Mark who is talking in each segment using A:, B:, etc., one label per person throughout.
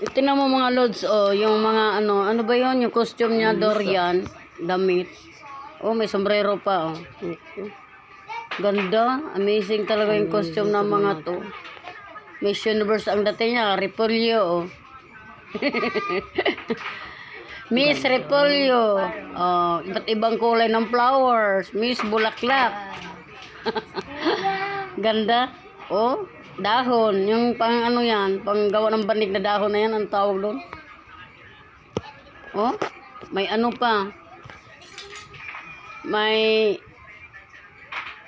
A: Tingnan mo mga lods, oh, yung mga ano ba yon, yung costume niya, Dorian, damit. Oh, may sombrero pa, oh. Ganda, amazing talaga yung costume ng mga to. Miss Universe ang dating niya, Repolyo, oh. Miss Repolyo. Oh, iba't ibang kulay ng flowers. Miss Bulaklak. Ganda. Oh, dahon. Yung pang ano yan, pang gawa ng banig na dahon na yan, ang tawag doon. Oh, may ano pa. May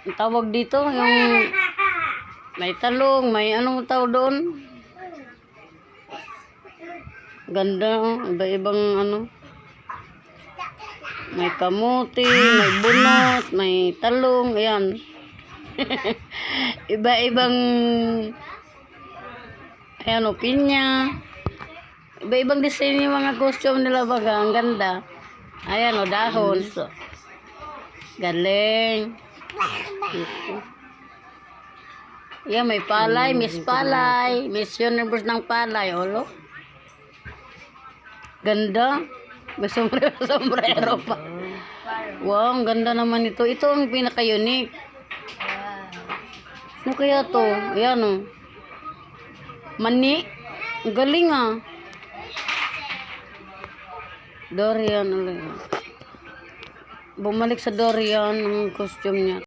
A: ang tawag dito, yung may talong, may anong tawag doon. Ganda, oh. Iba-ibang ano. May kamuti, may bunot, may talong, ayan. Iba-ibang ayan o, pinya. Iba-ibang design yung mga costume nila baga. Ang ganda. Ayan o, dahon. Galing. Ayan, may palay, Miss Palay. Miss Universe ng palay, olo. Ganda. May sombrero pa. Wow, ang ganda naman ito. Ito ang pinaka-unique. Ano kaya to? Ayan o. Mani. Ang galing ah. Dorian ulit. Bumalik sa Dorian ang costume niya.